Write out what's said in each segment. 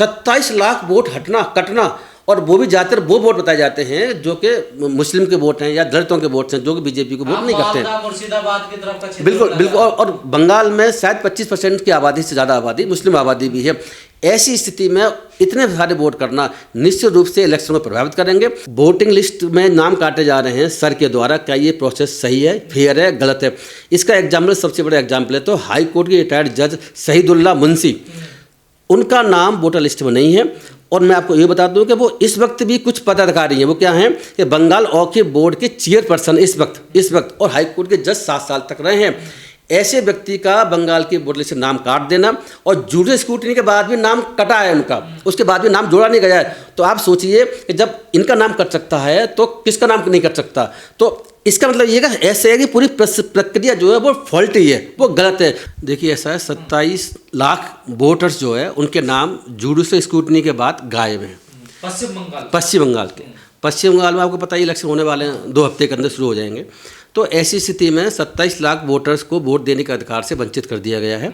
27 lakh vote हटना कटना, और वो भी ज़्यादातर वो वोट बताए जाते हैं जो कि मुस्लिम के वोट हैं या दलितों के वोट हैं, जो कि बीजेपी को वोट नहीं करते हैं। मुर्शिदाबाद की तरफ का क्षेत्र बिल्कुल बिल्कुल, और बंगाल में शायद 25% की आबादी से ज़्यादा आबादी मुस्लिम आबादी भी है। ऐसी स्थिति में इतने सारे वोट करना निश्चित रूप से इलेक्शन को प्रभावित करेंगे। वोटिंग लिस्ट में नाम काटे जा रहे हैं सर के द्वारा, क्या ये प्रोसेस सही है, फेयर है, गलत है? इसका एग्जाम्पल, सबसे बड़ा एग्जाम्पल है तो हाई कोर्ट के रिटायर्ड जज शहीदुल्लाह मुंशी, उनका नाम वोटर लिस्ट में नहीं है। और मैं आपको ये बता दूं कि वो इस वक्त भी कुछ पदाधिकारी हैं। वो क्या हैं कि बंगाल वक्फ बोर्ड के चेयरपर्सन इस वक्त और हाई कोर्ट के जज 7 साल तक रहे हैं। ऐसे व्यक्ति का बंगाल की वोटर लिस्ट से नाम काट देना और जुडिशियल स्क्रूटनी के बाद भी नाम कटा है उनका, उसके बाद भी नाम जोड़ा नहीं गया है। तो आप सोचिए कि जब इनका नाम कट सकता है तो किसका नाम नहीं कट सकता? तो इसका मतलब ये ऐसे है कि पूरी प्रक्रिया जो है वो फॉल्टी है, वो गलत है। देखिए ऐसा है, 27 लाख वोटर्स जो है उनके नाम जुडिशियल स्क्रूटनी के बाद गायब हैं। पश्चिम बंगाल में आपको पता ही इलेक्शन होने वाले हैं, 2 हफ्ते के अंदर शुरू हो जाएंगे। तो ऐसी स्थिति में 27 लाख वोटर्स को वोट देने के अधिकार से वंचित कर दिया गया है।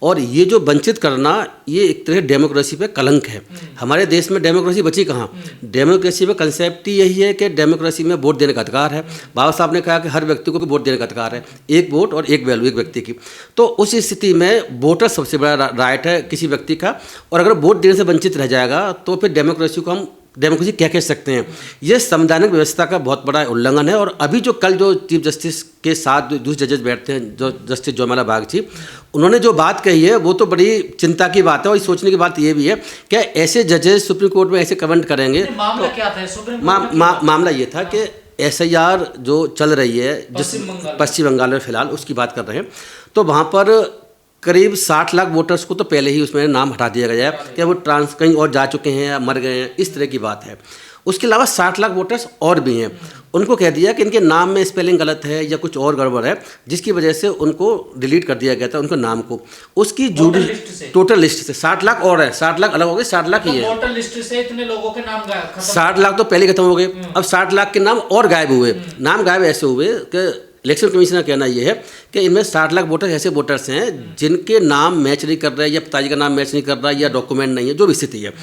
और ये जो वंचित करना, ये एक तरह डेमोक्रेसी पे कलंक है। हमारे देश में डेमोक्रेसी बची कहाँ? डेमोक्रेसी में कंसेप्ट ही यही है कि डेमोक्रेसी में वोट देने का अधिकार है। बाबा साहब ने कहा कि हर व्यक्ति को वोट देने का अधिकार है, एक वोट और एक वैल्यू एक व्यक्ति की। तो उस स्थिति में वोटर सबसे बड़ा राइट है किसी व्यक्ति का, और अगर वोट देने से वंचित रह जाएगा तो फिर डेमोक्रेसी को हम डेमोक्रेसी क्या कह सकते हैं? ये संवैधानिक व्यवस्था का बहुत बड़ा उल्लंघन है। और अभी जो कल जो चीफ जस्टिस के साथ दूसरे जजेस बैठते हैं, जो जस्टिस जोमाला बागची, उन्होंने जो बात कही है वो तो बड़ी चिंता की बात है। और सोचने की बात ये भी है कि ऐसे जजेस सुप्रीम कोर्ट में ऐसे कमेंट करेंगे। मामला क्या था? मामला ये था कि SIR जो चल रही है पश्चिम बंगाल में फिलहाल, उसकी बात कर रहे हैं। तो वहाँ पर करीब 60 लाख वोटर्स को तो पहले ही उसमें नाम हटा दिया गया है कि वो कहीं और जा चुके हैं या मर गए हैं, इस तरह की बात है। उसके अलावा 60 लाख वोटर्स और भी हैं, उनको कह दिया कि इनके नाम में स्पेलिंग गलत है या कुछ और गड़बड़ है, जिसकी वजह से उनको डिलीट कर दिया गया था उनके नाम को। उसकी टोटल लिस्ट से 60 लाख और है, 60 लाख अलग हो गए, 60 लाख ही है। टोटल लिस्ट से इतने लोगों के नाम गायब, 60 लाख तो पहले खत्म हो गए, अब 60 लाख के नाम और गायब हुए। नाम गायब ऐसे हुए कि इलेक्शन कमीशन का कहना यह है कि इनमें 60 लाख वोटर ऐसे वोटर्स हैं जिनके नाम मैच नहीं कर रहे हैं, या पिताजी का नाम मैच नहीं कर रहा है, या डॉक्यूमेंट नहीं है, जो भी स्थिति है।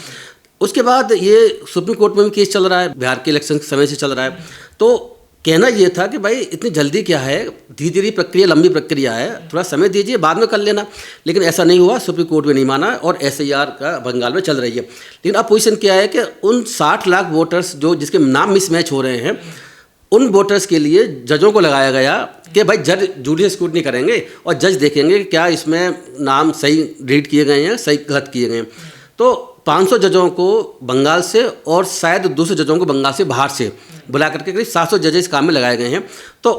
उसके बाद ये सुप्रीम कोर्ट में भी केस चल रहा है, बिहार के इलेक्शन के समय से चल रहा है। तो कहना ये था कि भाई इतनी जल्दी क्या है, धीरे धीरे प्रक्रिया, लंबी प्रक्रिया है, थोड़ा समय दीजिए, बाद में कर लेना। लेकिन ऐसा नहीं हुआ, सुप्रीम कोर्ट में नहीं माना और SIR का बंगाल में चल रही है। लेकिन अब पोजीशन क्या है कि उन 60 लाख वोटर्स जो जिसके नाम मिसमैच हो रहे हैं, उन वोटर्स के लिए जजों को लगाया गया कि भाई जज जुडिशियल स्क्रूटनी करेंगे और जज देखेंगे कि क्या इसमें नाम सही रीड किए गए हैं, सही गलत किए गए हैं। तो 500 जजों को बंगाल से और शायद 200 जजों को बंगाल से बाहर से बुला करके करीब 700 जजेस इस काम में लगाए गए हैं। तो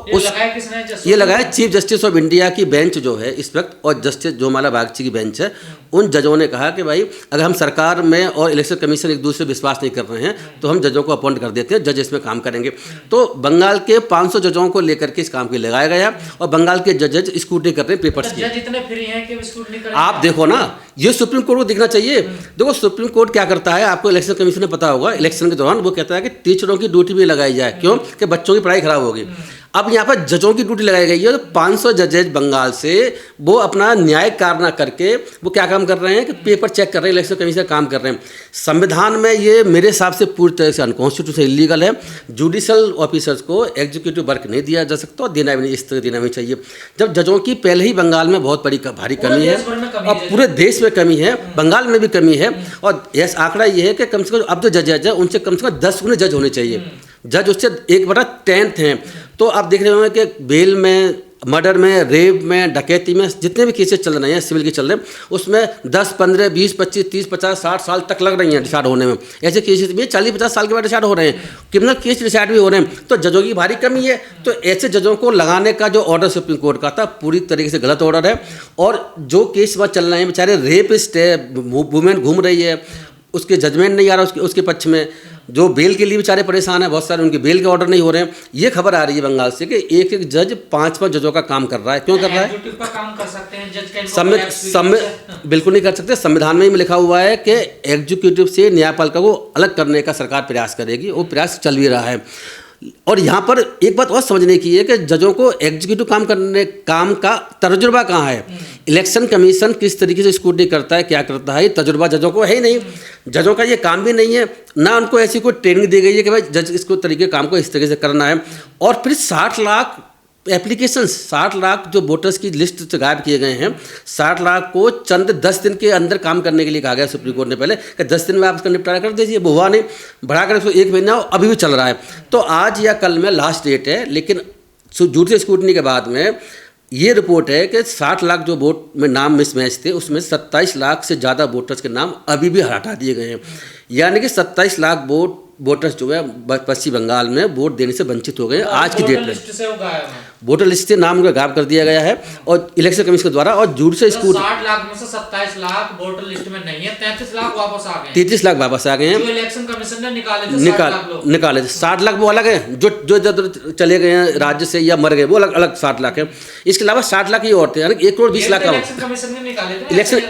ये लगाया चीफ जस्टिस ऑफ इंडिया की बेंच जो है इस वक्त, और जस्टिस जोमाला बागची की बेंच है। उन जजों ने कहा कि भाई अगर हम सरकार में और इलेक्शन कमीशन एक दूसरे विश्वास नहीं कर रहे हैं तो हम जजों को अपॉइंट कर देते हैं, जज इसमें काम करेंगे। तो बंगाल के 500 जजों को लेकर के इस काम के लिए लगाया गया और बंगाल के जज स्क्रूटनी कर रहे हैं पेपर्स की। आप देखो ना, ये सुप्रीम कोर्ट को दिखना चाहिए। देखो सुप्रीम कोर्ट क्या करता है, आपको इलेक्शन कमीशन ने पता होगा, इलेक्शन के दौरान वो कहता है कि टीचरों की ड्यूटी भी लगाई जाए, क्यों कि बच्चों की पढ़ाई खराब होगी। अब यहाँ पर जजों की ड्यूटी लगाई गई है, तो 500 जजेज बंगाल से वो अपना न्यायिक कार्य ना करके वो क्या काम कर रहे हैं कि पेपर चेक कर रहे हैं, इलेक्शन कमीशन काम कर रहे हैं। संविधान में ये मेरे हिसाब से पूरी तरह से अनकॉन्स्टिट्यूशनल, इलीगल है। जुडिशियल ऑफिसर्स को एग्जीक्यूटिव वर्क नहीं दिया जा सकता और देना भी नहीं, इस तरह देना भी चाहिए। जब जजों की पहले ही बंगाल में बहुत बड़ी भारी कमी है और पूरे देश में कमी है, बंगाल में भी कमी है। और यह आंकड़ा ये है कि कम से कम अब जो जजेज है उनसे कम से कम 10 गुने जज होने चाहिए। जज उससे 1/10 हैं। तो आप देख रहे होंगे कि बेल में, मर्डर में, रेप में, डकैती में जितने भी केसेस चल रहे हैं, सिविल के चल रहे हैं, उसमें 10, 15, 20, 25, 30, 50, 60 साल तक लग रही हैं डिसाइड होने में। ऐसे केसेस भी 40-50 साल के बाद डिसाइड हो रहे हैं, क्रिमिनल केस डिसाइड भी हो रहे हैं। तो जजों की भारी कमी है। तो ऐसे जजों को लगाने का जो ऑर्डर सुप्रीम कोर्ट का था, पूरी तरीके से गलत ऑर्डर है। और जो केस वहाँ चल रहे हैं, बेचारे रेपिस्ट है, वुमेन घूम रही है, उसके जजमेंट नहीं आ रहा उसके पक्ष में, जो बेल के लिए बेचारे परेशान है, बहुत सारे उनके बेल के ऑर्डर नहीं हो रहे हैं। ये खबर आ रही है बंगाल से कि एक एक जज 5-5 जजों का काम कर रहा है। क्यों कर रहा है? काम कर सकते हैं जज बिल्कुल नहीं कर सकते। संविधान में ही लिखा हुआ है कि एग्जीक्यूटिव से न्यायपालिका को अलग करने का सरकार प्रयास करेगी, वो प्रयास चल भी रहा है। और यहाँ पर एक बात और समझने की है कि जजों को एग्जीक्यूटिव काम का तजुर्बा कहाँ है। इलेक्शन कमीशन किस तरीके से स्क्रूटनी करता है, क्या करता है, ये तजुर्बा जजों को है ही नहीं। जजों का ये काम भी नहीं है, ना उनको ऐसी कोई ट्रेनिंग दी गई है कि भाई जज इसको तरीके काम को इस तरीके से करना है। और फिर 60 लाख एप्लीकेशंस, 60 लाख जो वोटर्स की लिस्ट से गायब किए गए हैं, 60 लाख को चंद 10 दिन के अंदर काम करने के लिए कहा गया सुप्रीम कोर्ट ने पहले कि 10 दिन में आप इसका निपटारा कर दीजिए। वो हुआ नहीं, बढ़ाकर इसको 1 महीना अभी भी चल रहा है। तो आज या कल में लास्ट डेट है, लेकिन झूठी स्क्रूटनी के बाद में ये रिपोर्ट है कि 60 लाख जो वोट में नाम मिसमैच थे उसमें 27 लाख से ज़्यादा वोटर्स के नाम अभी भी हटा दिए गए हैं। यानी कि 27 लाख वोटर्स जो है पश्चिम बंगाल में वोट देने से वंचित हो गए आज की डेट में। वोटर लिस्ट से नाम उनका गायब कर दिया गया है और इलेक्शन कमीशन के द्वारा। और झूठ से 60 लाख में से 27 लाख वोटर लिस्ट में नहीं है, 33 लाख वापस आ गए हैं। 33 लाख वापस आ गए हैं, जो इलेक्शन कमीशन ने निकाले थे 60 लाख वो अलग है, जो चले गए हैं राज्य से या मर गए वो अलग 60 लाख है। इसके अलावा 60 लाख ही और थे, यानी 1 करोड़ 20 लाख का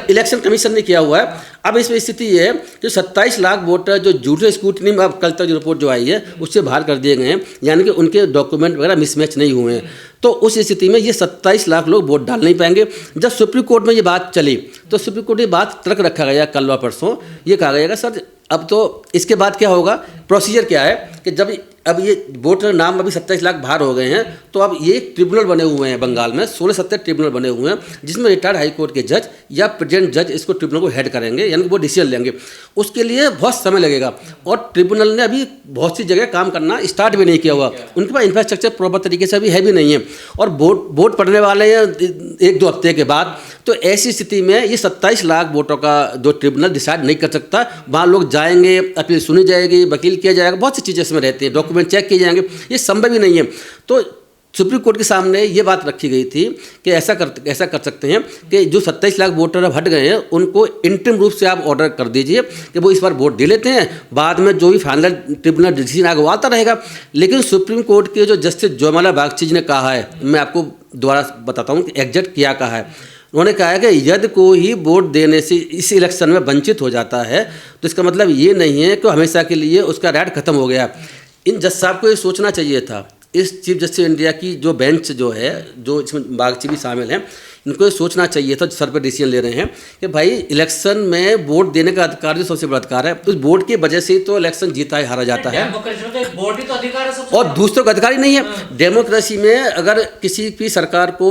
इलेक्शन कमीशन ने किया हुआ है। अब इसमें स्थिति ये है जो 27 लाख वोटर जो झूठे स्क्रूटनी में अब कल तक जो रिपोर्ट जो आई है उससे बाहर कर दिए गए हैं, यानी कि उनके डॉक्यूमेंट वगैरह मिसमैच नहीं हुए हैं। तो उस स्थिति में ये 27 लाख लोग वोट डाल नहीं पाएंगे। जब सुप्रीम कोर्ट में ये बात चली तो सुप्रीम कोर्ट में बात तर्क रखा गया कल व परसों, ये कहा गया सर अब तो इसके बाद क्या होगा, प्रोसीजर क्या है कि जब अब ये वोटर नाम अभी 27 लाख बाहर हो गए हैं तो अब ये ट्रिब्यूनल बने हुए हैं बंगाल में, 16-17 ट्रिब्यूनल बने हुए हैं जिसमें रिटायर्ड हाई कोर्ट के जज या प्रेसिडेंट जज इसको ट्रिब्यूनल को हेड करेंगे, यानी कि वो डिसीजन लेंगे। उसके लिए बहुत समय लगेगा और ट्रिब्यूनल ने अभी बहुत सी जगह काम करना स्टार्ट भी नहीं किया हुआ, उनके पास इंफ्रास्ट्रक्चर प्रॉपर तरीके से अभी है भी नहीं है और वोट पड़ने वाले हैं 1-2 हफ्ते के बाद। तो ऐसी स्थिति में ये 27 लाख वोटों का जो ट्रिब्यूनल डिसाइड नहीं कर सकता, वहाँ लोग जाएंगे, अपील सुनी जाएगी, वकील किया जाएगा, बहुत सी चीज़ें इसमें रहती हैं, डॉक्यूमेंट चेक किए जाएंगे, ये संभव ही नहीं है। तो सुप्रीम कोर्ट के सामने ये बात रखी गई थी कि ऐसा कर सकते हैं कि जो 27 लाख वोटर अब हट गए हैं उनको इंटरिम रूप से आप ऑर्डर कर दीजिए कि वो इस बार वोट दे लेते हैं, बाद में जो भी फाइनल ट्रिब्यूनल डिसीजन आगे वो आता रहेगा। लेकिन सुप्रीम कोर्ट के जो जस्टिस जोयमाला बागची ने कहा है, मैं आपको दोबारा बताता हूँ कि एग्जैक्ट क्या कहा है। उन्होंने कहा है कि यदि कोई ही वोट देने से इस इलेक्शन में वंचित हो जाता है तो इसका मतलब ये नहीं है कि हमेशा के लिए उसका राइट खत्म हो गया। इन जज साहब को ये सोचना चाहिए था, इस चीफ जस्टिस इंडिया की जो बेंच जो है, जो इसमें बागची भी शामिल हैं, इनको ये सोचना चाहिए था, सर पर डिसीजन ले रहे हैं कि भाई इलेक्शन में वोट देने का अधिकार जो सबसे बड़ा अधिकार है, उस वोट की वजह से तो इलेक्शन जीता है हारा जाता है और दूसरों का अधिकार ही नहीं है। डेमोक्रेसी में अगर किसी भी सरकार को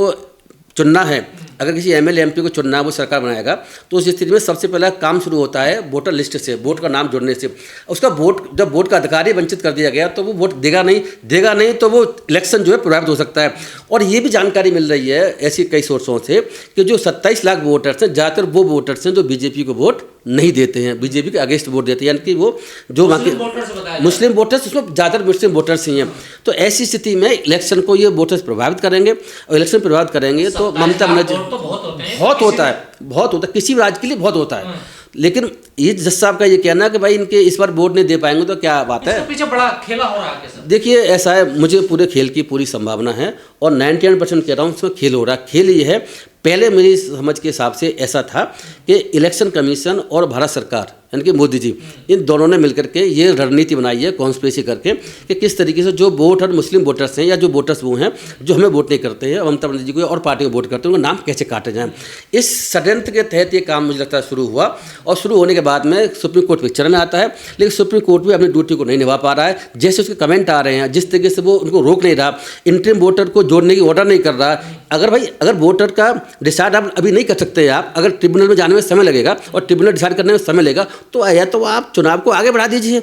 चुनना है, अगर किसी एमएलए एमपी को चुनना है, वो सरकार बनाएगा, तो उस स्थिति में सबसे पहला काम शुरू होता है वोटर लिस्ट से, वोट का नाम जोड़ने से। उसका वोट, जब वोट का अधिकार ही वंचित कर दिया गया तो वो वोट देगा नहीं तो वो इलेक्शन जो है प्रभावित हो सकता है। और ये भी जानकारी मिल रही है ऐसी कई सोर्सों से कि जो 27 लाख वोटर्स हैं, ज़्यादातर वो वोटर्स हैं जो बीजेपी को वोट नहीं देते हैं, बीजेपी के अगेंस्ट वोट देते हैं, यानी कि वो जो मुस्लिम वोटर्स, उसमें ज़्यादातर मुस्लिम वोटर्स ही हैं। तो ऐसी स्थिति में इलेक्शन को ये वोटर्स प्रभावित करेंगे और इलेक्शन प्रभावित करेंगे तो ममता बनर्जी बहुत होता है, किसी भी राज्य के लिए बहुत होता है। लेकिन ये जज साहब का ये कहना है कि भाई इनके इस बार वोट नहीं दे पाएंगे तो क्या बात है, पीछे बड़ा खेला हो रहा है। देखिए ऐसा है, मुझे पूरे खेल की पूरी संभावना है और 99% कह रहा हूँ इसमें खेल हो रहा है। खेल ये है, पहले मेरी समझ के हिसाब से ऐसा था कि इलेक्शन कमीशन और भारत सरकार यानी कि मोदी जी, इन दोनों ने मिलकर के ये रणनीति बनाई है कॉन्स्पिरेसी करके कि किस तरीके से जो वोटर मुस्लिम वोटर्स हैं या जो वोटर्स वो हैं जो हमें वोट नहीं करते हैं, ममता बनर्जी को और पार्टी को वोट करते हैं, उनका नाम कैसे काटे जाएं। इस षड्यंत्र के तहत ये काम मुझे लगता है शुरू हुआ और शुरू होने के बाद में सुप्रीम कोर्ट पिक्चर में आता है, लेकिन सुप्रीम कोर्ट भी अपनी ड्यूटी को नहीं निभा पा रहा है। जैसे उसके कमेंट आ रहे हैं, जिस तरीके से वो उनको रोक नहीं रहा, इंटरिम वोटर को जोड़ने की ऑर्डर नहीं कर रहा। अगर वोटर का डिसाइड आप अभी नहीं कर सकते, आप अगर ट्रिब्यूनल में जाने में समय लगेगा और ट्रिब्यूनल डिसाइड करने में समय लगेगा तो या तो आप चुनाव को आगे बढ़ा दीजिए।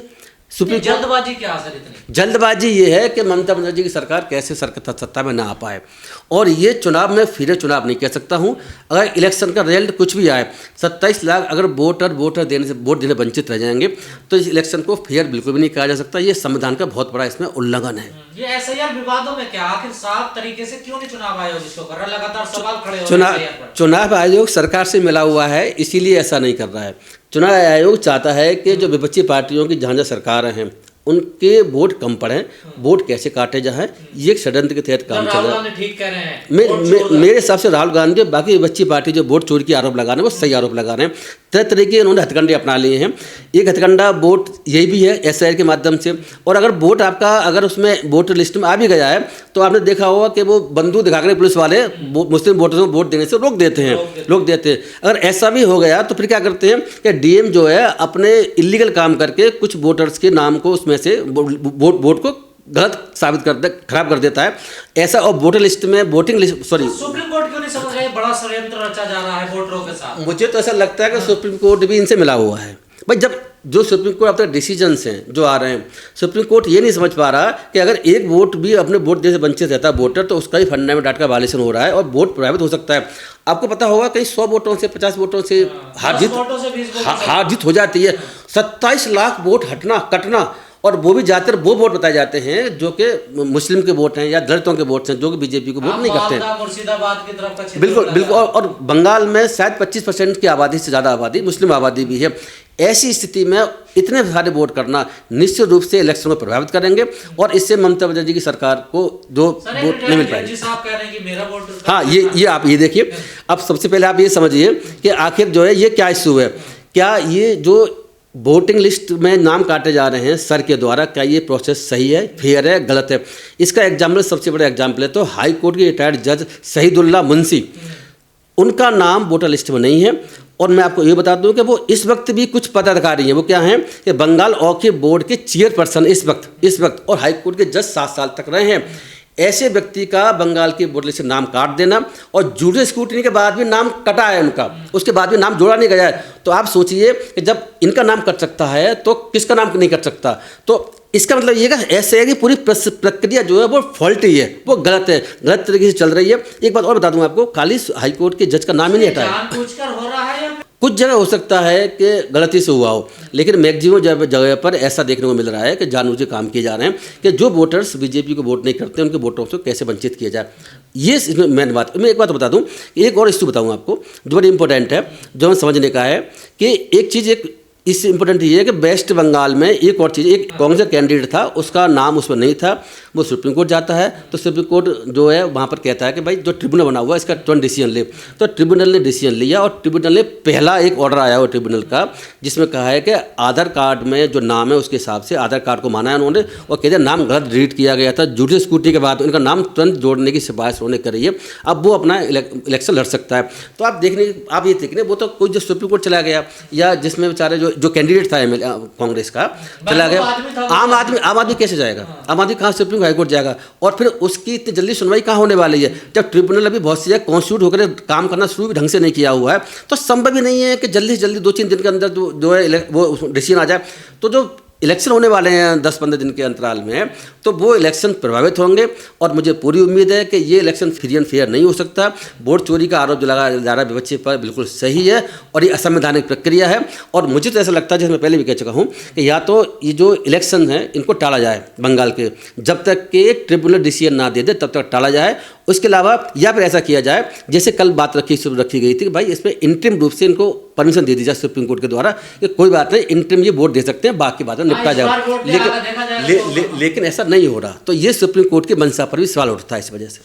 सुप्रीम जल्दबाजी क्या सर इतनी? जल्दबाजी ये है कि ममता बनर्जी की सरकार कैसे सत्ता में ना आ पाए और ये चुनाव में फिर चुनाव नहीं कह सकता हूँ। अगर इलेक्शन का रिजल्ट कुछ भी आए, 27 लाख अगर वोट देने वंचित रह जाएंगे तो इस इलेक्शन को फेयर बिल्कुल भी नहीं कहा जा सकता। ये संविधान का बहुत बड़ा इसमें उल्लंघन है। ये एसआईआर विवादों में क्या आखिर साफ तरीके से क्यों नहीं चुनाव आयोग इसको कर रहा? लगातार सवाल खड़े हो रहे हैं। चुनाव आयोग सरकार से मिला हुआ है, इसीलिए ऐसा नहीं कर रहा है। चुनाव आयोग चाहता है कि जो विपक्षी पार्टियों की जहाँ सरकारें हैं उनके वोट कम पड़े, वोट कैसे काटे जाए, ये एक षड्यंत्र के तहत काम चल रहा है। ठीक कह रहे हैं। मेरे हिसाब से राहुल गांधी और बाकी बच्ची पार्टी जो वोट चोरी की आरोप लगा रहे हैं वो सही आरोप लगा रहे हैं। तरह तरह के उन्होंने हथकंडे अपना लिए हैं। एक हथकंडा वोट यही भी है SIR के माध्यम से, और अगर वोट आपका अगर उसमें वोटर लिस्ट में आ भी गया है तो आपने देखा होगा कि वो बंदूक दिखाकर पुलिस वाले मुस्लिम वोटरों को वोट देने से रोक देते हैं। अगर ऐसा भी हो गया तो फिर क्या करते हैं कि DM जो है अपने इलीगल काम करके कुछ वोटर्स के नाम को उसमें से वोट को गलत साबित खराब कर देता है ऐसा। और वोटर लिस्ट में वोटिंग लिस्ट सुप्रीम कोर्ट क्यों नहीं समझ रहा है बड़ा षड्यंत्र रचा जा रहा है वोटरों के साथ? मुझे तो ऐसा लगता है कि सुप्रीम कोर्ट भी इनसे मिला हुआ है भाई। जब जो सुप्रीम कोर्ट अपने डिसीजंस हैं जो आ रहे हैं, सुप्रीम कोर्ट ये नहीं समझ पा रहा कि अगर एक वोट भी अपने वोट देने से वंचित रहता है वोटर तो उसका ही फंडामेंटल राइट का वायलेशन हो रहा है और वोट प्रभावित हो सकता है। आपको पता होगा कहीं 100 वोटों से 50 वोटों से हार जीत हो जाती है। 27 लाख वोट कटना, और वो भी ज़्यादातर वो वोट बताए जाते हैं जो कि मुस्लिम के वोट हैं या दलितों के वोट हैं जो कि बीजेपी को वोट नहीं करते हैं। मुर्शिदाबाद की तरफ का बिल्कुल। और बंगाल में शायद 25% की आबादी से ज़्यादा आबादी मुस्लिम आबादी भी है। ऐसी स्थिति में इतने सारे वोट करना निश्चित रूप से इलेक्शन को प्रभावित करेंगे और इससे ममता बनर्जी की सरकार को जो वोट नहीं मिल पाएंगे। हाँ, ये आप ये देखिए। अब सबसे पहले आप ये समझिए कि आखिर जो है ये क्या इशू है। क्या ये जो वोटिंग लिस्ट में नाम काटे जा रहे हैं सर के द्वारा, क्या ये प्रोसेस सही है, फेयर है, गलत है? इसका एग्जाम्पल, सबसे बड़ा एग्जाम्पल है तो हाई कोर्ट के रिटायर्ड जज शहीदुल्लाह मुंशी, उनका नाम वोटर लिस्ट में नहीं है। और मैं आपको ये बता दूं कि वो इस वक्त भी कुछ पदाधिकारी हैं। वो क्या हैं कि बंगाल वक्फ बोर्ड के चेयरपर्सन इस वक्त और हाई कोर्ट के जज 7 साल तक रहे हैं। ऐसे व्यक्ति का बंगाल के वोटर लिस्ट से नाम काट देना और जुडिशियल स्क्रूटनी के बाद भी नाम कटा है उनका, उसके बाद भी नाम जोड़ा नहीं गया है। तो आप सोचिए कि जब इनका नाम कट सकता है तो किसका नाम नहीं कट सकता? तो इसका मतलब ये ऐसे है कि पूरी प्रक्रिया जो है वो फॉल्टी है, वो गलत है, गलत तरीके से चल रही है। एक बात और बता दूं आपको, खाली हाई कोर्ट के जज का नाम ही नहीं हटाया। हो रहा है कुछ जगह हो सकता है कि गलती से हुआ हो, लेकिन मैक्सिमम जगह पर ऐसा देखने को मिल रहा है कि जानबूझ के काम किए जा रहे हैं कि जो वोटर्स बीजेपी को वोट नहीं करते उनके वोटरों से कैसे वंचित किया जाए। ये मेन बात। मैं एक बात बता दूं, एक और इश्यू बताऊं आपको जो बड़ी इंपॉर्टेंट है, जो हमें समझने का है कि एक चीज़ इससे इम्पोर्टेंट ये है कि वेस्ट बंगाल में एक और चीज़, एक कांग्रेस का कैंडिडेट था, उसका नाम उसमें नहीं था, वो सुप्रीम कोर्ट जाता है तो सुप्रीम कोर्ट जो है वहाँ पर कहता है कि भाई जो ट्रिब्यूनल बना हुआ है इसका तुरंत डिसीजन ले। तो ट्रिब्यूनल ने डिसीजन लिया और ट्रिब्यूनल ने पहला एक ऑर्डर आया वो ट्रिब्यूनल का जिसमें कहा है कि आधार कार्ड में जो नाम है उसके हिसाब से आधार कार्ड को माना है उन्होंने और कहते हैं नाम गलत डिलीट किया गया था। जुडिशियल स्क्रूटनी के बाद उनका नाम तुरंत जोड़ने की सिफारिश उन्होंने करी है। अब वो अपना इलेक्शन लड़ सकता है। तो आप ये देखने वो तो कोई जो सुप्रीम कोर्ट चला गया या जिसमें बेचारे जो कैंडिडेट था कांग्रेस का चला गया, आम आदमी कैसे जाएगा? आम आदमी कहाँ सुप्रीम हाई कोर्ट जाएगा? और फिर उसकी इतनी जल्दी सुनवाई कहाँ होने वाली है जब ट्रिब्यूनल अभी बहुत सी जगह कॉन्स्टिट्यूट होकर काम करना शुरू भी ढंग से नहीं किया हुआ है। तो संभव ही नहीं है कि जल्दी से जल्दी 2-3 दिन के अंदर जो है वो डिसीजन आ जाए। तो जो इलेक्शन होने वाले हैं 10-15 दिन के अंतराल में, तो वो इलेक्शन प्रभावित होंगे और मुझे पूरी उम्मीद है कि ये इलेक्शन फ्री एंड फेयर नहीं हो सकता। वोट चोरी का आरोप जो लगाया जा रहा है बच्चे पर बिल्कुल सही है और ये असंवैधानिक प्रक्रिया है। और मुझे तो ऐसा लगता है, जैसे मैं पहले भी कह चुका हूँ, कि या तो ये जो इलेक्शन है इनको टाला जाए बंगाल के, जब तक कि ट्रिब्यूनल डिसीजन ना दे दे तब तक टाला जाए। उसके अलावा या फिर ऐसा किया जाए जैसे कल बात रखी गई थी कि भाई इसमें इंटरिम रूप से इनको परमिशन दे दी जाए सुप्रीम कोर्ट के द्वारा कि कोई बात नहीं, इंटरिम ये वोट दे सकते हैं, बाकी बातें निपटा जाए। लेकिन ऐसा नहीं हो रहा। तो ये सुप्रीम कोर्ट की मंशा पर भी सवाल उठता है इस वजह से।